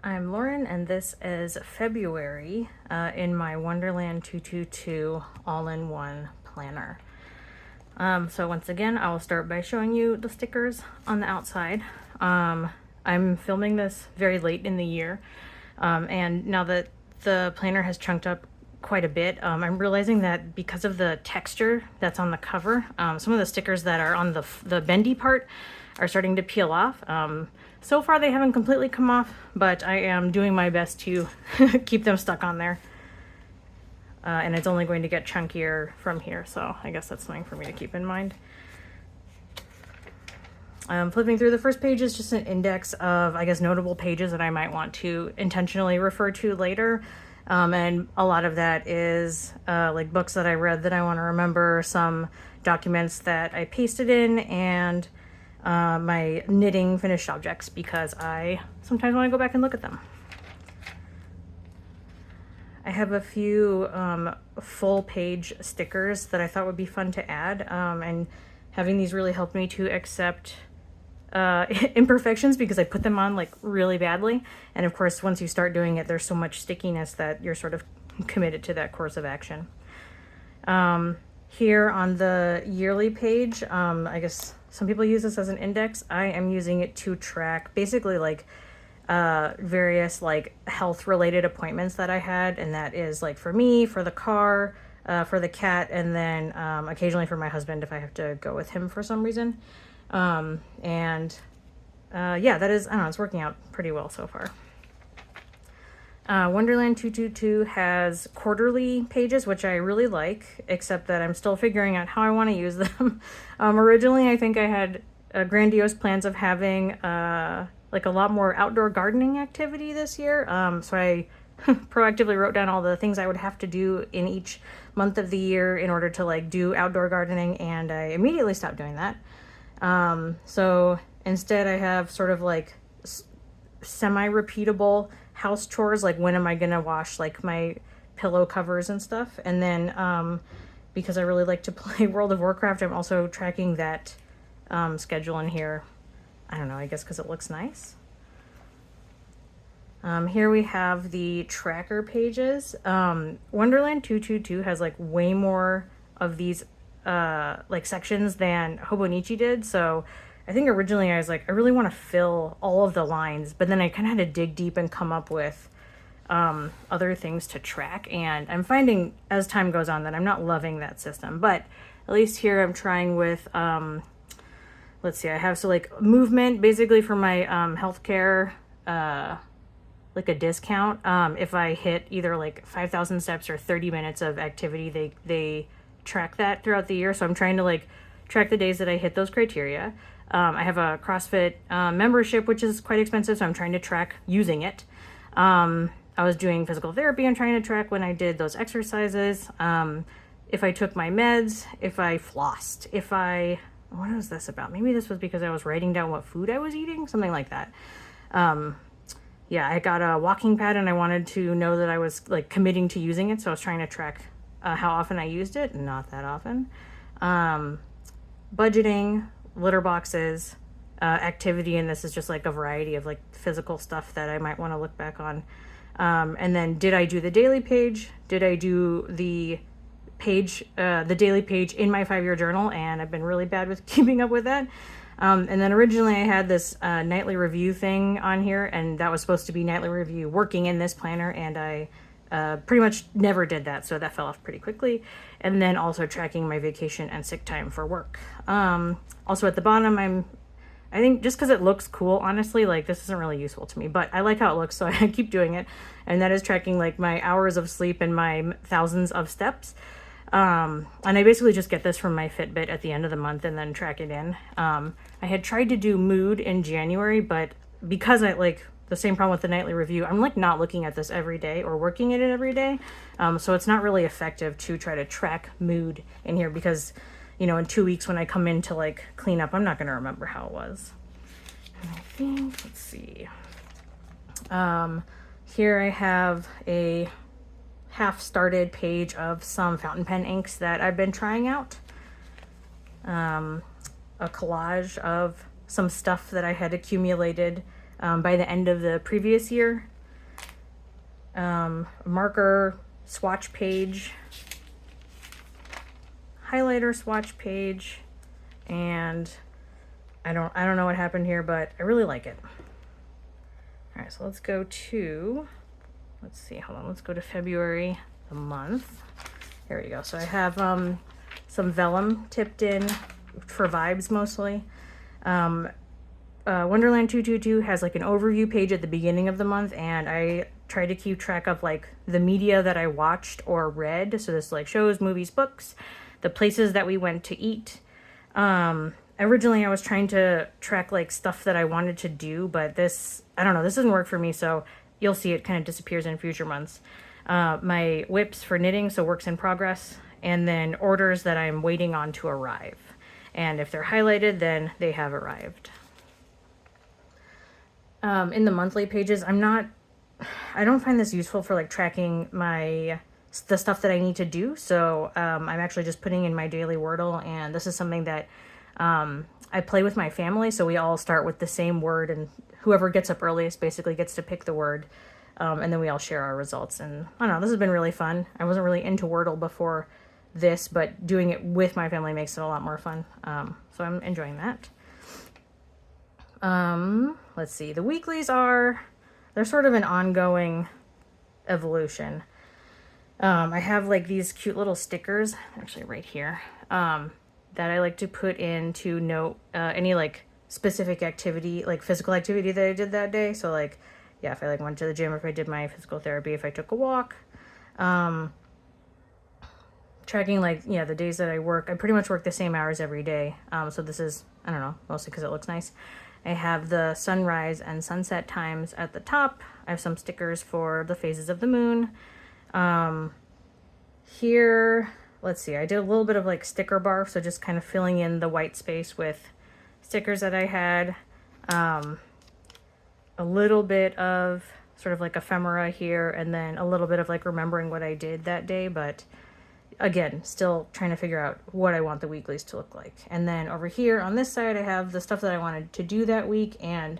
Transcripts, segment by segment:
I'm Lauren, and this is February in my Wonderland 222 all-in-one planner. So once again, I will start by showing you the stickers on the outside. I'm filming this very late in the year, and now that the planner has chunked up quite a bit, I'm realizing that because of the texture that's on the cover, some of the stickers that are on the bendy part are starting to peel off. So far they haven't completely come off, but I am doing my best to keep them stuck on there. And it's only going to get chunkier from here, so I guess that's something for me to keep in mind. Flipping through the first page is just an index of, I guess, notable pages that I might want to intentionally refer to later. And a lot of that is like books that I read that I want to remember, some documents that I pasted in, and my knitting finished objects, because I sometimes want to go back and look at them. I have a few full page stickers that I thought would be fun to add, and having these really helped me to accept imperfections, because I put them on like really badly, and of course once you start doing it there's so much stickiness that you're sort of committed to that course of action. Here on the yearly page, I guess some people use this as an index. I am using it to track basically like various like health related appointments that I had, and that is like for me, for the car, for the cat, and then occasionally for my husband if I have to go with him for some reason. Yeah, that is, I don't know, it's working out pretty well so far. Wonderland 222 has quarterly pages, which I really like, except that I'm still figuring out how I want to use them. Originally, I think I had grandiose plans of having like a lot more outdoor gardening activity this year. So I proactively wrote down all the things I would have to do in each month of the year in order to like do outdoor gardening, and I immediately stopped doing that. So instead I have sort of like semi-repeatable house chores, like when am I gonna wash like my pillow covers and stuff. And then because I really like to play World of Warcraft, I'm also tracking that schedule in here. I don't know, I guess because it looks nice. Here we have the tracker pages. Wonderland 222 has like way more of these like sections than Hobonichi did, so I think originally I was like, I really want to fill all of the lines, but then I kind of had to dig deep and come up with other things to track, and I'm finding as time goes on that I'm not loving that system. But at least here I'm trying with let's see, I have so like movement basically for my healthcare, like a discount. If I hit either like 5,000 steps or 30 minutes of activity, they track that throughout the year. So I'm trying to like track the days that I hit those criteria. I have a CrossFit membership, which is quite expensive, so I'm trying to track using it. I was doing physical therapy and trying to track when I did those exercises. If I took my meds, if I flossed, what was this about? Maybe this was because I was writing down what food I was eating, something like that. Yeah, I got a walking pad and I wanted to know that I was like committing to using it, so I was trying to track how often I used it. Not that often. Budgeting, litter boxes, activity, and this is just like a variety of like physical stuff that I might want to look back on. And then did I do the daily page? Did I do the page, the daily page in my 5-year journal? And I've been really bad with keeping up with that. And then originally I had this nightly review thing on here, and that was supposed to be nightly review working in this planner, and I pretty much never did that, so that fell off pretty quickly. And then also tracking my vacation and sick time for work. Also at the bottom, I think just because it looks cool, honestly, like this isn't really useful to me, but I like how it looks, so I keep doing it. And that is tracking like my hours of sleep and my thousands of steps. And I basically just get this from my Fitbit at the end of the month and then track it in. I had tried to do mood in January, but because I like the same problem with the nightly review, I'm like not looking at this every day or working at it every day. So it's not really effective to try to track mood in here, because, you know, in 2 weeks when I come in to like clean up, I'm not going to remember how it was. And I think, let's see. Here I have a half-started page of some fountain pen inks that I've been trying out. A collage of some stuff that I had accumulated by the end of the previous year marker swatch page, highlighter swatch page, and I don't know what happened here, but I really like it. All right, so let's go to, let's see, hold on, let's go to February, the month. There we go. So I have some vellum tipped in for vibes mostly. Wonderland 222 has like an overview page at the beginning of the month, and I try to keep track of like the media that I watched or read. So this like shows, movies, books, the places that we went to eat. Originally I was trying to track like stuff that I wanted to do, but this, I don't know, this doesn't work for me. So you'll see it kind of disappears in future months. My whips for knitting, so works in progress, and then orders that I'm waiting on to arrive. And if they're highlighted, then they have arrived. In the monthly pages, I don't find this useful for like tracking the stuff that I need to do. So I'm actually just putting in my daily Wordle, and this is something that I play with my family. So we all start with the same word, and whoever gets up earliest basically gets to pick the word. And then we all share our results. And I don't know, this has been really fun. I wasn't really into Wordle before this, but doing it with my family makes it a lot more fun. So I'm enjoying that. Let's see, the weeklies they're sort of an ongoing evolution. I have like these cute little stickers, actually right here, that I like to put in to note any like specific activity, like physical activity that I did that day. So like, yeah, if I like went to the gym, or if I did my physical therapy, if I took a walk, tracking like, yeah, the days that I work. I pretty much work the same hours every day. So this is, I don't know, mostly because it looks nice. I have the sunrise and sunset times at the top. I have some stickers for the phases of the moon. Here, let's see, I did a little bit of like sticker barf, so just kind of filling in the white space with stickers that I had. A little bit of sort of like ephemera here, and then a little bit of like remembering what I did that day, but again, still trying to figure out what I want the weeklies to look like. And then over here on this side, I have the stuff that I wanted to do that week, and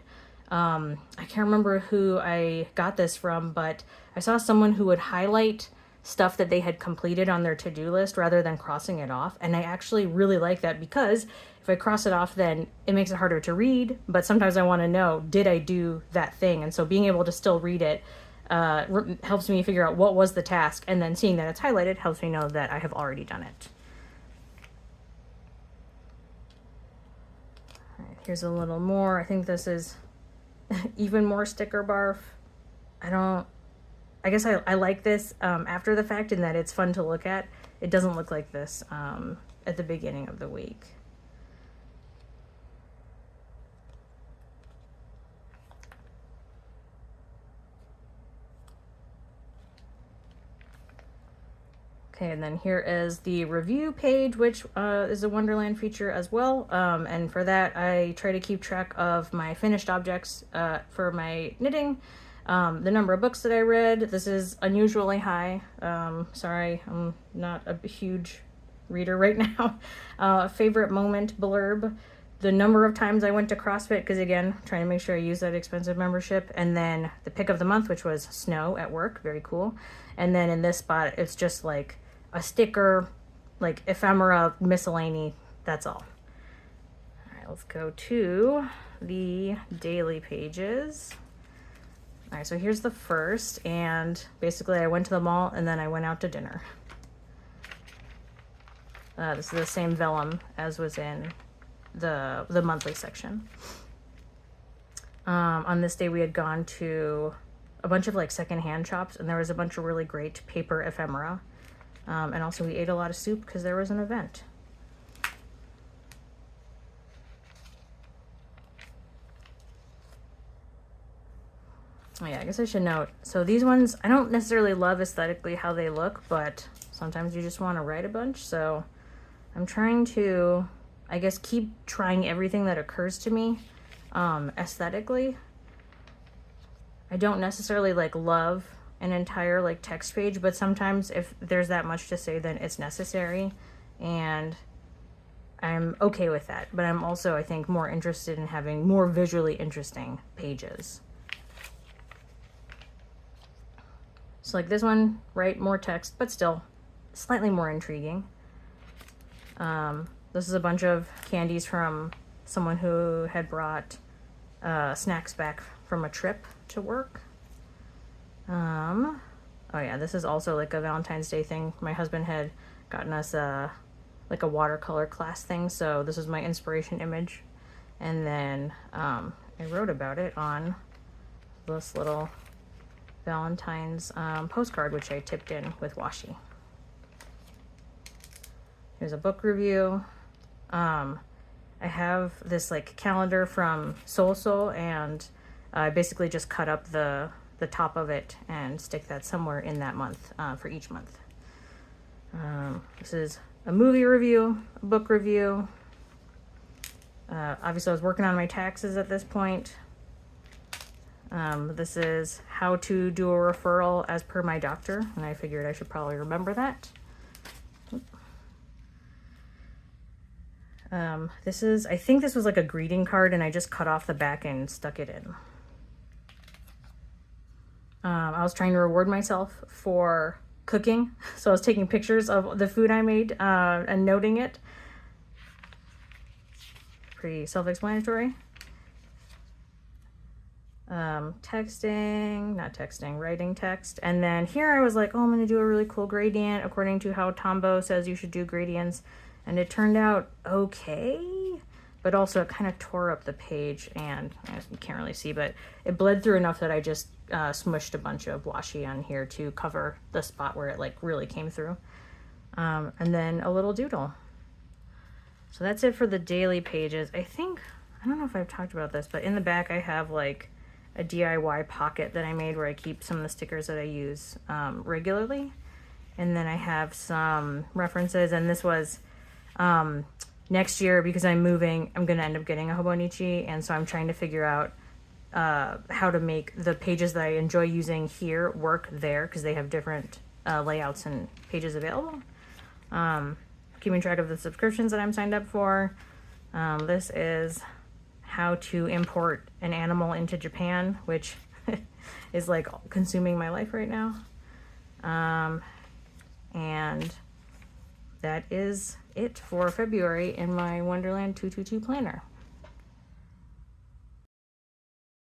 I can't remember who I got this from, but I saw someone who would highlight stuff that they had completed on their to-do list rather than crossing it off. And I actually really like that, because if I cross it off, then it makes it harder to read, but sometimes I want to know, did I do that thing? And so being able to still read it helps me figure out what was the task, and then seeing that it's highlighted helps me know that I have already done it. All right, here's a little more. I think this is even more sticker barf. I guess I like this after the fact, in that it's fun to look at. It doesn't look like this at the beginning of the week. Okay, and then here is the review page, which is a Wonderland feature as well. And for that, I try to keep track of my finished objects for my knitting, the number of books that I read. This is unusually high. Sorry, I'm not a huge reader right now. Favorite moment blurb, the number of times I went to CrossFit, because again, trying to make sure I use that expensive membership. And then the pick of the month, which was snow at work, very cool. And then in this spot, it's just like a sticker, like ephemera, miscellany, that's all. All right, let's go to the daily pages. All right, so here's the first, and basically I went to the mall and then I went out to dinner. This is the same vellum as was in the monthly section. On this day we had gone to a bunch of like secondhand shops, and there was a bunch of really great paper ephemera. And also we ate a lot of soup because there was an event. Oh yeah, I guess I should note. So these ones, I don't necessarily love aesthetically how they look, but sometimes you just want to write a bunch. So I'm trying to, I guess, keep trying everything that occurs to me aesthetically. I don't necessarily like love an entire like text page, but sometimes if there's that much to say, then it's necessary, and I'm okay with that. But I'm also, I think, more interested in having more visually interesting pages. So like this one, right, more text, but still slightly more intriguing. This is a bunch of candies from someone who had brought snacks back from a trip to work. Oh yeah, this is also like a Valentine's Day thing. My husband had gotten us like a watercolor class thing, so this was my inspiration image. And then I wrote about it on this little Valentine's postcard, which I tipped in with washi. Here's a book review. I have this like calendar from Soul, and I basically just cut up the top of it and stick that somewhere in that month for each month. This is a movie review, a book review. Obviously I was working on my taxes at this point. This is how to do a referral as per my doctor, and I figured I should probably remember that. I think this was like a greeting card, and I just cut off the back and stuck it in. I was trying to reward myself for cooking, so I was taking pictures of the food I made and noting it. Pretty self-explanatory. Writing text. And then here I was like, oh, I'm going to do a really cool gradient according to how Tombow says you should do gradients. And it turned out okay, but also it kind of tore up the page, and you can't really see, but it bled through enough that I just smushed a bunch of washi on here to cover the spot where it like really came through. And then a little doodle. So that's it for the daily pages. I don't know if I've talked about this, but in the back I have like a DIY pocket that I made where I keep some of the stickers that I use regularly. And then I have some references, and this was next year, because I'm moving, I'm going to end up getting a Hobonichi, and so I'm trying to figure out how to make the pages that I enjoy using here work there, because they have different layouts and pages available. Keeping track of the subscriptions that I'm signed up for. This is how to import an animal into Japan, which is like consuming my life right now. And that is it for February in my Wonderland 222 planner.